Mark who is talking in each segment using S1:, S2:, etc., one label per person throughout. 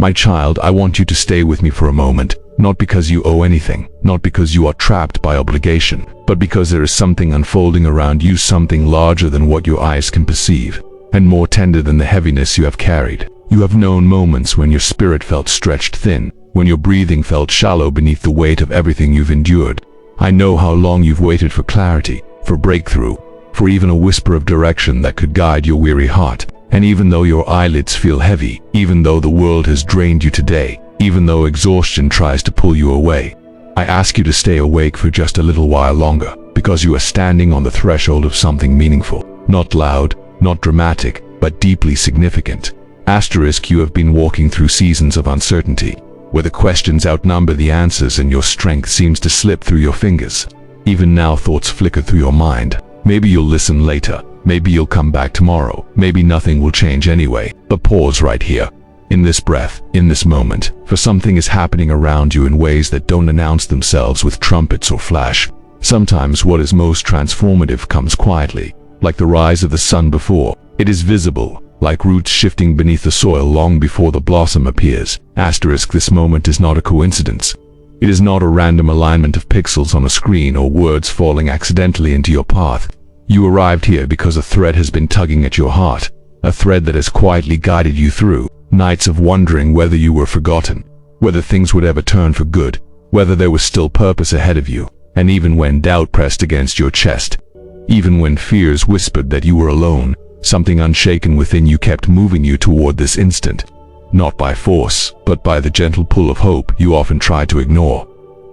S1: My child, I want you to stay with me for a moment, not because you owe anything, not because you are trapped by obligation, but because there is something unfolding around you, something larger than what your eyes can perceive, and more tender than the heaviness you have carried. You have known moments when your spirit felt stretched thin, when your breathing felt shallow beneath the weight of everything you've endured. I know how long you've waited for clarity, for breakthrough, for even a whisper of direction that could guide your weary heart. And even though your eyelids feel heavy, even though the world has drained you today, even though exhaustion tries to pull you away, I ask you to stay awake for just a little while longer, because you are standing on the threshold of something meaningful. Not loud, not dramatic, but deeply significant. Asterisk, you have been walking through seasons of uncertainty, where the questions outnumber the answers and your strength seems to slip through your fingers. Even now thoughts flicker through your mind. Maybe you'll listen later. Maybe you'll come back tomorrow. Maybe nothing will change anyway. But pause right here. In this breath, in this moment, for something is happening around you in ways that don't announce themselves with trumpets or flash. Sometimes what is most transformative comes quietly, like the rise of the sun before it is visible, like roots shifting beneath the soil long before the blossom appears. Asterisk, this moment is not a coincidence. It is not a random alignment of pixels on a screen or words falling accidentally into your path. You arrived here because a thread has been tugging at your heart, a thread that has quietly guided you through nights of wondering whether you were forgotten, whether things would ever turn for good, whether there was still purpose ahead of you. And even when doubt pressed against your chest, even when fears whispered that you were alone, something unshaken within you kept moving you toward this instant. Not by force, but by the gentle pull of hope you often try to ignore.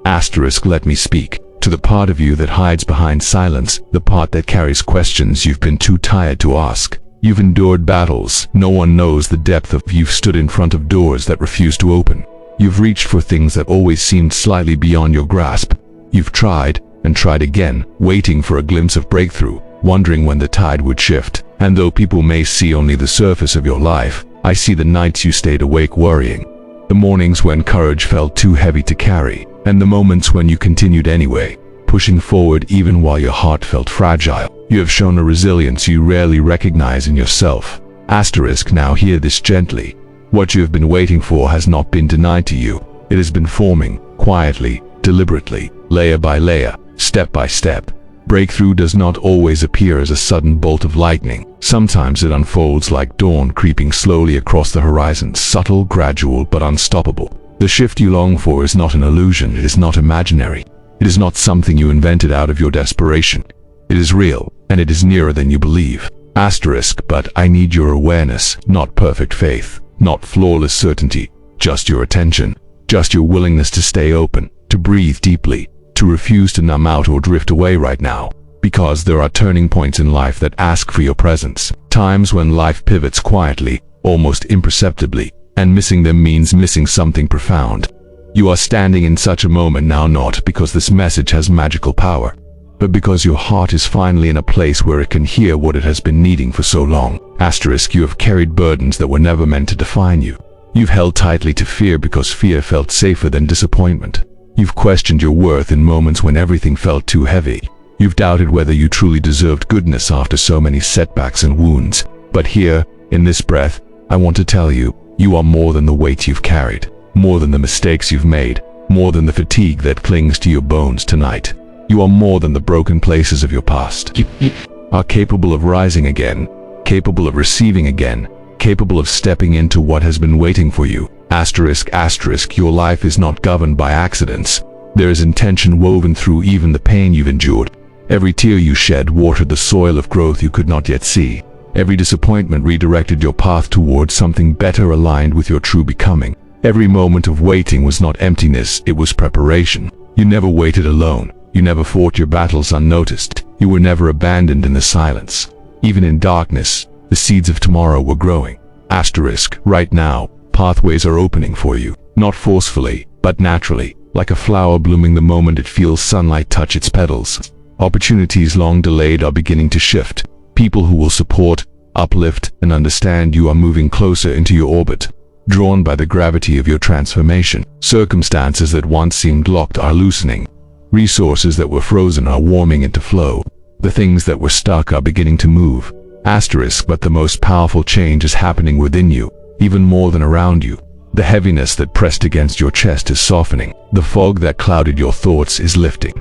S1: Asterisk, let me speak to the part of you that hides behind silence, the part that carries questions you've been too tired to ask. You've endured battles no one knows the depth of. You've stood in front of doors that refused to open. You've reached for things that always seemed slightly beyond your grasp. You've tried and tried again, waiting for a glimpse of breakthrough, wondering when the tide would shift. And though people may see only the surface of your life, I see the nights you stayed awake worrying, the mornings when courage felt too heavy to carry, and the moments when you continued anyway, pushing forward even while your heart felt fragile. You have shown a resilience you rarely recognize in yourself. Asterisk, now hear this gently. What you have been waiting for has not been denied to you. It has been forming, quietly, deliberately, layer by layer, step by step. Breakthrough does not always appear as a sudden bolt of lightning. Sometimes it unfolds like dawn creeping slowly across the horizon, subtle, gradual, but unstoppable. The shift you long for is not an illusion, it is not imaginary. It is not something you invented out of your desperation. It is real, and it is nearer than you believe. Asterisk, but I need your awareness, not perfect faith, not flawless certainty, just your attention, just your willingness to stay open, to breathe deeply, to refuse to numb out or drift away right now. Because there are turning points in life that ask for your presence, times when life pivots quietly, almost imperceptibly, and missing them means missing something profound. You are standing in such a moment now, not because this message has magical power, but because your heart is finally in a place where it can hear what it has been needing for so long. Asterisk, you have carried burdens that were never meant to define you. You've held tightly to fear because fear felt safer than disappointment. You've questioned your worth in moments when everything felt too heavy. You've doubted whether you truly deserved goodness after so many setbacks and wounds. But here, in this breath, I want to tell you, you are more than the weight you've carried, more than the mistakes you've made, more than the fatigue that clings to your bones tonight. You are more than the broken places of your past. You are capable of rising again, capable of receiving again, capable of stepping into what has been waiting for you. Asterisk, asterisk, your life is not governed by accidents. There is intention woven through even the pain you've endured. Every tear you shed watered the soil of growth you could not yet see. Every disappointment redirected your path towards something better aligned with your true becoming. Every moment of waiting was not emptiness, it was preparation. You never waited alone. You never fought your battles unnoticed. You were never abandoned in the silence. Even in darkness, the seeds of tomorrow were growing. Asterisk, right now, pathways are opening for you. Not forcefully, but naturally, like a flower blooming the moment it feels sunlight touch its petals. Opportunities long delayed are beginning to shift. People who will support, uplift, and understand you are moving closer into your orbit, drawn by the gravity of your transformation. Circumstances that once seemed locked are loosening. Resources that were frozen are warming into flow. The things that were stuck are beginning to move. Asterisk, but the most powerful change is happening within you, even more than around you. The heaviness that pressed against your chest is softening. The fog that clouded your thoughts is lifting.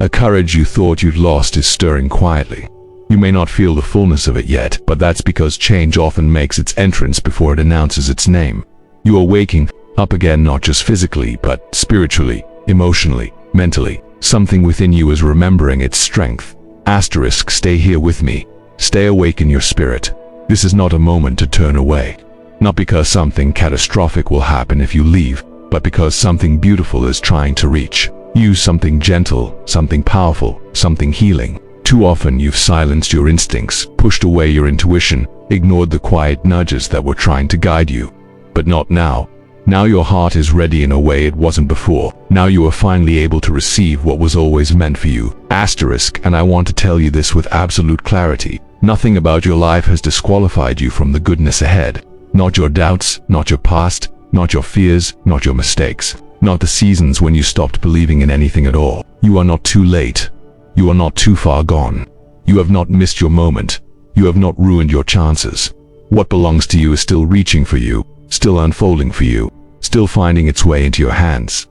S1: A courage you thought you'd lost is stirring quietly. You may not feel the fullness of it yet, but that's because change often makes its entrance before it announces its name. You are waking up again, not just physically, but spiritually, emotionally, mentally. Something within you is remembering its strength. Asterisk, stay here with me. Stay awake in your spirit. This is not a moment to turn away. Not because something catastrophic will happen if you leave, but because something beautiful is trying to reach you, something gentle, something powerful, something healing. Too often you've silenced your instincts, pushed away your intuition, ignored the quiet nudges that were trying to guide you. But not now. Now your heart is ready in a way it wasn't before. Now you are finally able to receive what was always meant for you. Asterisk, and I want to tell you this with absolute clarity. Nothing about your life has disqualified you from the goodness ahead. Not your doubts, not your past, not your fears, not your mistakes, not the seasons when you stopped believing in anything at all. You are not too late. You are not too far gone. You have not missed your moment. You have not ruined your chances. What belongs to you is still reaching for you, still unfolding for you, still finding its way into your hands.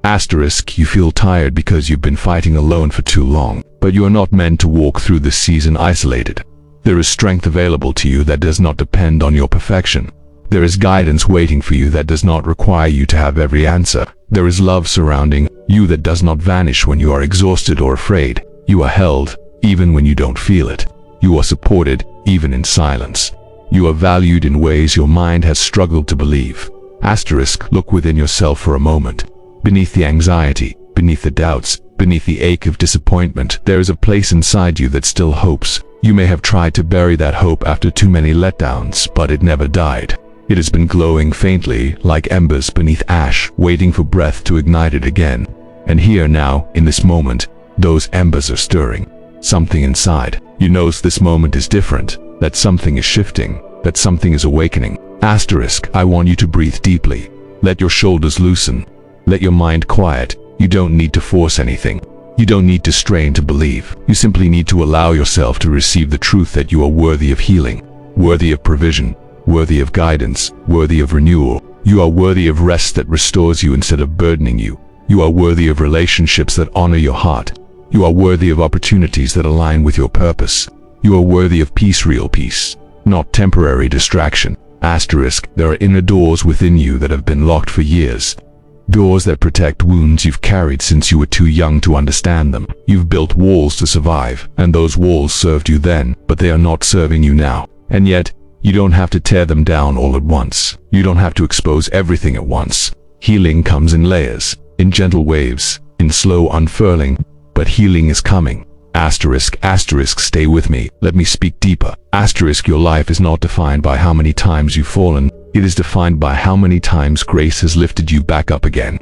S1: Asterisk, you feel tired because you've been fighting alone for too long, but you are not meant to walk through this season isolated. There is strength available to you that does not depend on your perfection. There is guidance waiting for you that does not require you to have every answer. There is love surrounding you that does not vanish when you are exhausted or afraid. You are held, even when you don't feel it. You are supported, even in silence. You are valued in ways your mind has struggled to believe. Asterisk, look within yourself for a moment. Beneath the anxiety, beneath the doubts, beneath the ache of disappointment, there is a place inside you that still hopes. You may have tried to bury that hope after too many letdowns, but it never died. It has been glowing faintly, like embers beneath ash, waiting for breath to ignite it again. And here now, in this moment, those embers are stirring. Something inside you knows this moment is different, that something is shifting, that something is awakening. Asterisk, I want you to breathe deeply. Let your shoulders loosen. Let your mind quiet. You don't need to force anything. You don't need to strain to believe. You simply need to allow yourself to receive the truth that you are worthy of healing, worthy of provision, worthy of guidance, worthy of renewal. You are worthy of rest that restores you instead of burdening you. You are worthy of relationships that honor your heart. You are worthy of opportunities that align with your purpose. You are worthy of peace, real peace, not temporary distraction. Asterisk, there are inner doors within you that have been locked for years. Doors that protect wounds you've carried since you were too young to understand them. You've built walls to survive, and those walls served you then, but they are not serving you now. And yet, you don't have to tear them down all at once. You don't have to expose everything at once. Healing comes in layers, in gentle waves, in slow unfurling, but healing is coming. Asterisk, asterisk, stay with me. Let me speak deeper. Asterisk, your life is not defined by how many times you've fallen. It is defined by how many times grace has lifted you back up again.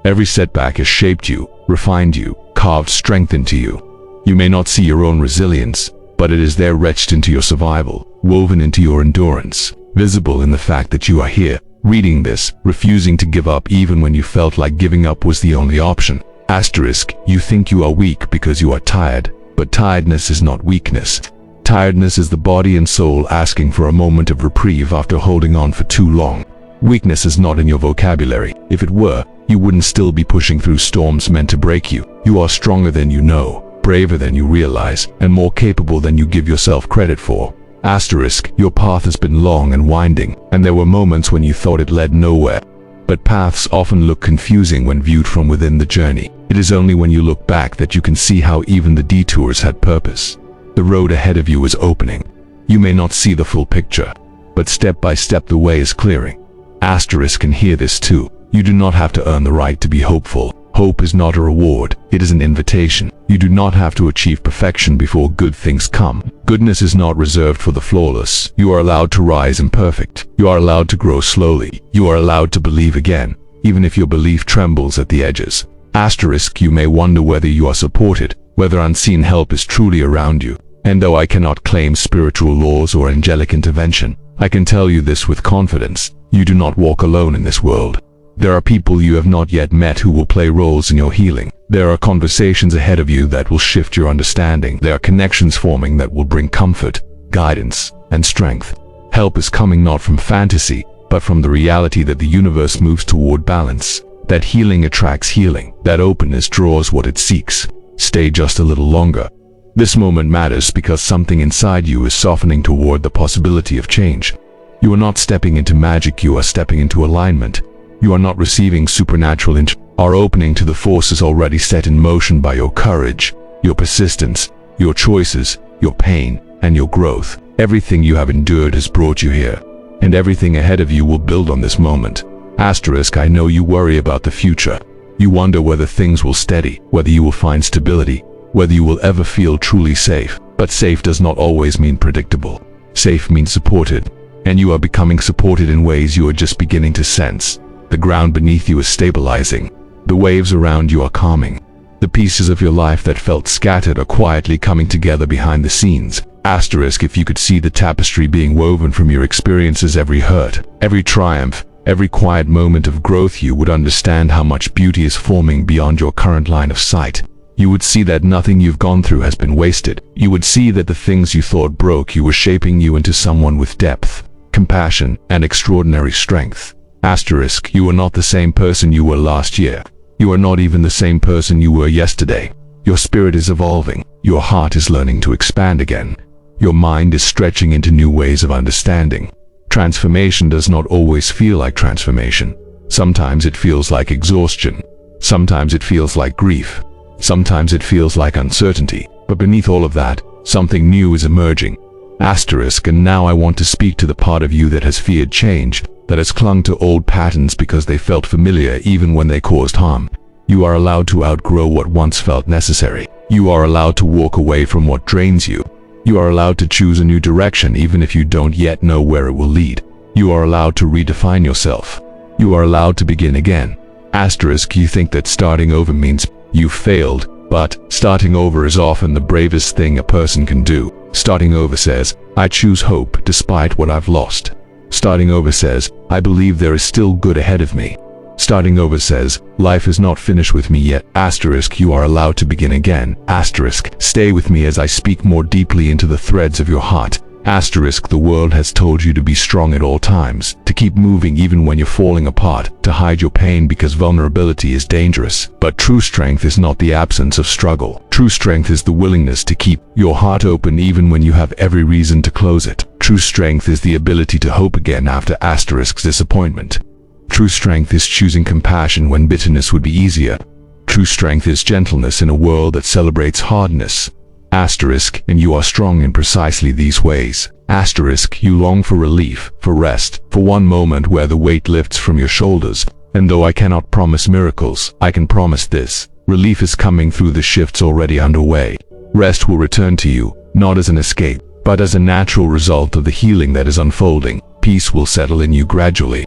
S1: Every setback has shaped you, refined you, carved strength into you. You may not see your own resilience, but it is there etched into your survival, woven into your endurance, visible in the fact that you are here, reading this, refusing to give up even when you felt like giving up was the only option. Asterisk, you think you are weak because you are tired, but tiredness is not weakness. Tiredness is the body and soul asking for a moment of reprieve after holding on for too long. Weakness is not in your vocabulary. If it were, you wouldn't still be pushing through storms meant to break you. You are stronger than you know, braver than you realize, and more capable than you give yourself credit for. Asterisk, your path has been long and winding, and there were moments when you thought it led nowhere. But paths often look confusing when viewed from within the journey. It is only when you look back that you can see how even the detours had purpose. The road ahead of you is opening. You may not see the full picture, but step by step the way is clearing. Asterisk can hear this too. You do not have to earn the right to be hopeful. Hope is not a reward, it is an invitation. You do not have to achieve perfection before good things come. Goodness is not reserved for the flawless. You are allowed to rise imperfect. You are allowed to grow slowly. You are allowed to believe again, even if your belief trembles at the edges. Asterisk, you may wonder whether you are supported, whether unseen help is truly around you. And though I cannot claim spiritual laws or angelic intervention, I can tell you this with confidence. You do not walk alone in this world. There are people you have not yet met who will play roles in your healing. There are conversations ahead of you that will shift your understanding. There are connections forming that will bring comfort, guidance, and strength. Help is coming not from fantasy, but from the reality that the universe moves toward balance, that healing attracts healing, that openness draws what it seeks. Stay just a little longer. This moment matters because something inside you is softening toward the possibility of change. You are not stepping into magic, you are stepping into alignment. You are not receiving supernatural are opening to the forces already set in motion by your courage, your persistence, your choices, your pain, and your growth. Everything you have endured has brought you here, and everything ahead of you will build on this moment. Asterisk, I know you worry about the future. You wonder whether things will steady, whether you will find stability, whether you will ever feel truly safe. But safe does not always mean predictable. Safe means supported, and you are becoming supported in ways you are just beginning to sense. The ground beneath you is stabilizing. The waves around you are calming. The pieces of your life that felt scattered are quietly coming together behind the scenes. Asterisk, if you could see the tapestry being woven from your experiences, every hurt, every triumph, every quiet moment of growth, you would understand how much beauty is forming beyond your current line of sight. You would see that nothing you've gone through has been wasted. You would see that the things you thought broke you were shaping you into someone with depth, compassion, and extraordinary strength. Asterisk, you are not the same person you were last year. You are not even the same person you were yesterday. Your spirit is evolving. Your heart is learning to expand again. Your mind is stretching into new ways of understanding. Transformation does not always feel like transformation. Sometimes it feels like exhaustion. Sometimes it feels like grief. Sometimes it feels like uncertainty. But beneath all of that, something new is emerging. Asterisk, and now I want to speak to the part of you that has feared change, that has clung to old patterns because they felt familiar even when they caused harm. You are allowed to outgrow what once felt necessary. You are allowed to walk away from what drains you. You are allowed to choose a new direction even if you don't yet know where it will lead. You are allowed to redefine yourself. You are allowed to begin again. Asterisk, you think that starting over means you failed, but starting over is often the bravest thing a person can do. Starting over says, I choose hope despite what I've lost. Starting over says, I believe there is still good ahead of me. Starting over says, life is not finished with me yet. Asterisk, you are allowed to begin again. Asterisk, stay with me as I speak more deeply into the threads of your heart. Asterisk, the world has told you to be strong at all times, to keep moving even when you're falling apart, to hide your pain because vulnerability is dangerous. But true strength is not the absence of struggle. True strength is the willingness to keep your heart open even when you have every reason to close it. True strength is the ability to hope again after asterisk's disappointment. True strength is choosing compassion when bitterness would be easier. True strength is gentleness in a world that celebrates hardness. Asterisk, and you are strong in precisely these ways. Asterisk, you long for relief, for rest, for one moment where the weight lifts from your shoulders. And though I cannot promise miracles, I can promise this. Relief is coming through the shifts already underway. Rest will return to you, not as an escape, but as a natural result of the healing that is unfolding. Peace will settle in you gradually,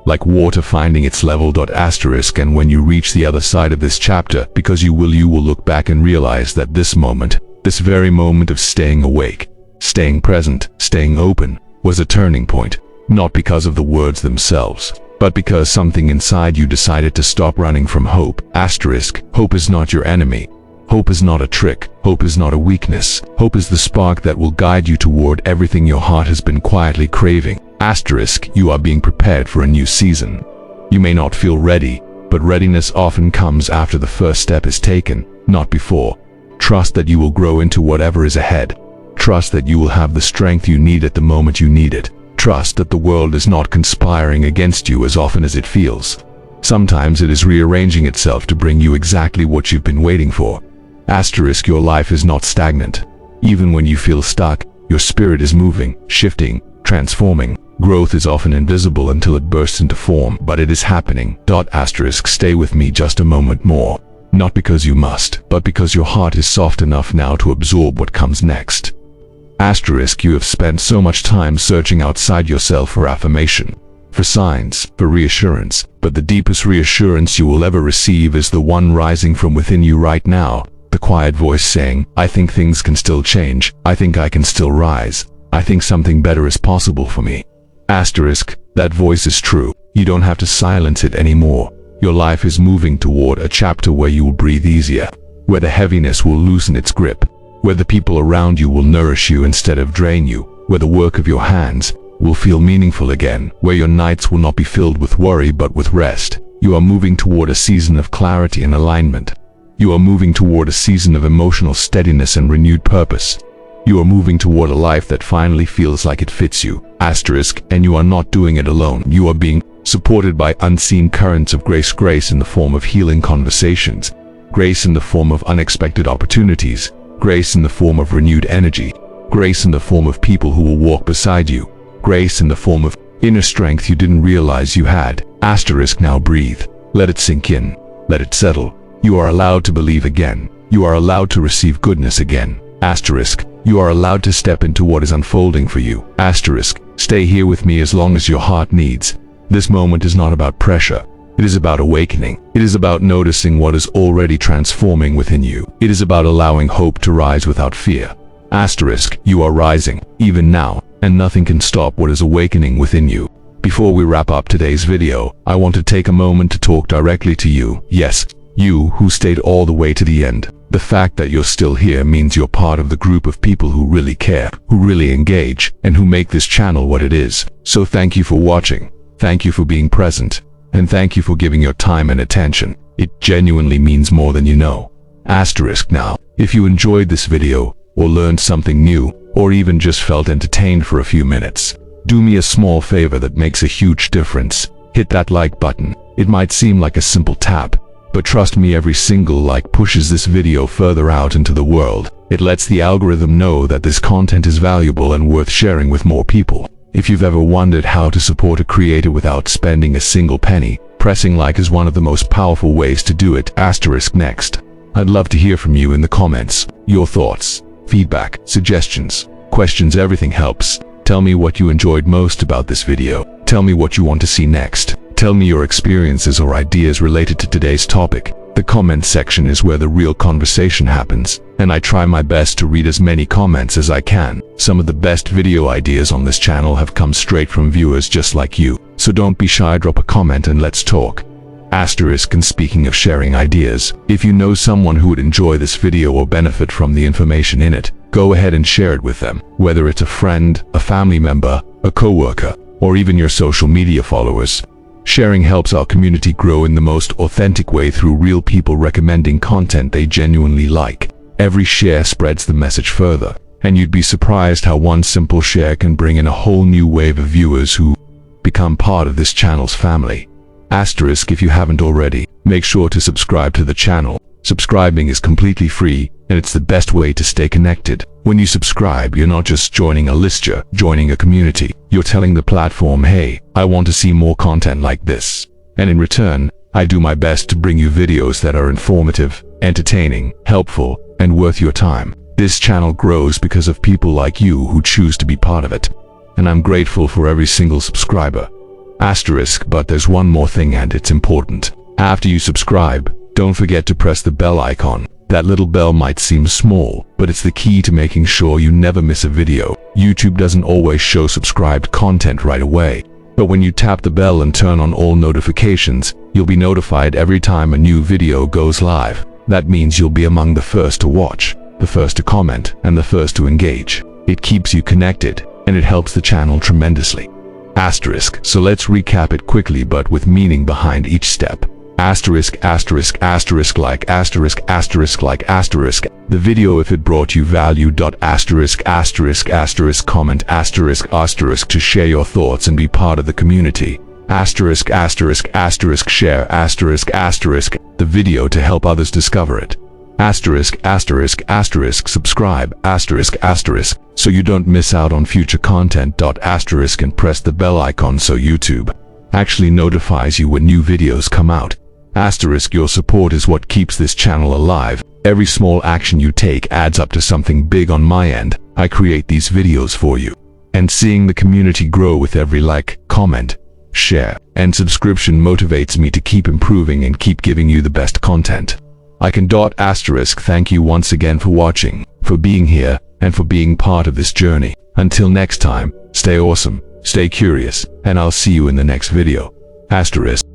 S1: like water finding its level. Asterisk, and when you reach the other side of this chapter, because you will look back and realize that this moment, this very moment of staying awake, staying present, staying open, was a turning point, not because of the words themselves, but because something inside you decided to stop running from hope. Asterisk, hope is not your enemy. Hope is not a trick. Hope is not a weakness. Hope is the spark that will guide you toward everything your heart has been quietly craving. Asterisk, you are being prepared for a new season. You may not feel ready, but readiness often comes after the first step is taken, not before. Trust that you will grow into whatever is ahead. Trust that you will have the strength you need at the moment you need it. Trust that the world is not conspiring against you as often as it feels. Sometimes it is rearranging itself to bring you exactly what you've been waiting for. Asterisk, your life is not stagnant. Even when you feel stuck, your spirit is moving, shifting, transforming. Growth is often invisible until it bursts into form, but it is happening. Asterisk, stay with me just a moment more. Not because you must, but because your heart is soft enough now to absorb what comes next. Asterisk, you have spent so much time searching outside yourself for affirmation, for signs, for reassurance, but the deepest reassurance you will ever receive is the one rising from within you right now. The quiet voice saying, I think things can still change. I think I can still rise. I think something better is possible for me. Asterisk, that voice is true. You don't have to silence it anymore. Your life is moving toward a chapter where you will breathe easier, where the heaviness will loosen its grip, where the people around you will nourish you instead of drain you, where the work of your hands, will feel meaningful again, where your nights will not be filled with worry but with rest. You are moving toward a season of clarity and alignment. You are moving toward a season of emotional steadiness and renewed purpose. You are moving toward a life that finally feels like it fits you. Asterisk, and you are not doing it alone. You are being supported by unseen currents of grace. Grace in the form of healing conversations. Grace in the form of unexpected opportunities. Grace in the form of renewed energy. Grace in the form of people who will walk beside you. Grace in the form of inner strength you didn't realize you had. Asterisk, now breathe. Let it sink in. Let it settle. You are allowed to believe again. You are allowed to receive goodness again. Asterisk, you are allowed to step into what is unfolding for you. Asterisk, stay here with me as long as your heart needs. This moment is not about pressure. It is about awakening. It is about noticing what is already transforming within you. It is about allowing hope to rise without fear. Asterisk, you are rising, even now, and nothing can stop what is awakening within you. Before we wrap up today's video, I want to take a moment to talk directly to you. Yes, you who stayed all the way to the end. The fact that you're still here means you're part of the group of people who really care, who really engage, and who make this channel what it is. So thank you for watching. Thank you for being present. And thank you for giving your time and attention. It genuinely means more than you know. Asterisk, now, if you enjoyed this video, or learned something new, or even just felt entertained for a few minutes, do me a small favor that makes a huge difference. Hit that like button. It might seem like a simple tap, but trust me, every single like pushes this video further out into the world. It lets the algorithm know that this content is valuable and worth sharing with more people. If you've ever wondered how to support a creator without spending a single penny, pressing like is one of the most powerful ways to do it. Asterisk, next. I'd love to hear from you in the comments. Your thoughts, feedback, suggestions, questions, everything helps. Tell me what you enjoyed most about this video. Tell me what you want to see next. Tell me your experiences or ideas related to today's topic. The comment section is where the real conversation happens, and I try my best to read as many comments as I can. Some of the best video ideas on this channel have come straight from viewers just like you, so don't be shy, drop a comment and let's talk. Asterisk, and speaking of sharing ideas, if you know someone who would enjoy this video or benefit from the information in it, go ahead and share it with them, whether it's a friend, a family member, a coworker, or even your social media followers. Sharing helps our community grow in the most authentic way through real people recommending content they genuinely like. Every share spreads the message further, and you'd be surprised how one simple share can bring in a whole new wave of viewers who become part of this channel's family. Asterisk, if you haven't already, make sure to subscribe to the channel. Subscribing is completely free, and it's the best way to stay connected. When you subscribe, you're not just joining a list, you're joining a community. You're telling the platform, hey, I want to see more content like this. And in return, I do my best to bring you videos that are informative, entertaining, helpful, and worth your time. This channel grows because of people like you who choose to be part of it. And I'm grateful for every single subscriber. Asterisk, but there's one more thing, and it's important. After you subscribe, don't forget to press the bell icon. That little bell might seem small, but it's the key to making sure you never miss a video. YouTube doesn't always show subscribed content right away, but when you tap the bell and turn on all notifications, you'll be notified every time a new video goes live. That means you'll be among the first to watch, the first to comment, and the first to engage. It keeps you connected, and it helps the channel tremendously. Asterisk, so let's recap it quickly but with meaning behind each step. Asterisk, asterisk, asterisk, like, asterisk, asterisk, like, asterisk. The video, if it brought you value. Asterisk, asterisk, asterisk, comment, asterisk, asterisk, to share your thoughts and be part of the community. Asterisk, asterisk, asterisk, share, asterisk, asterisk, the video to help others discover it. Asterisk, asterisk, asterisk, subscribe, asterisk, asterisk, so you don't miss out on future content. Asterisk, and press the bell icon so YouTube actually notifies you when new videos come out. Asterisk, your support is what keeps this channel alive. Every small action you take adds up to something big on my end. I create these videos for you. And seeing the community grow with every like, comment, share, and subscription motivates me to keep improving and keep giving you the best content. I can. Asterisk, thank you once again for watching, for being here, and for being part of this journey. Until next time, stay awesome, stay curious, and I'll see you in the next video. Asterisk.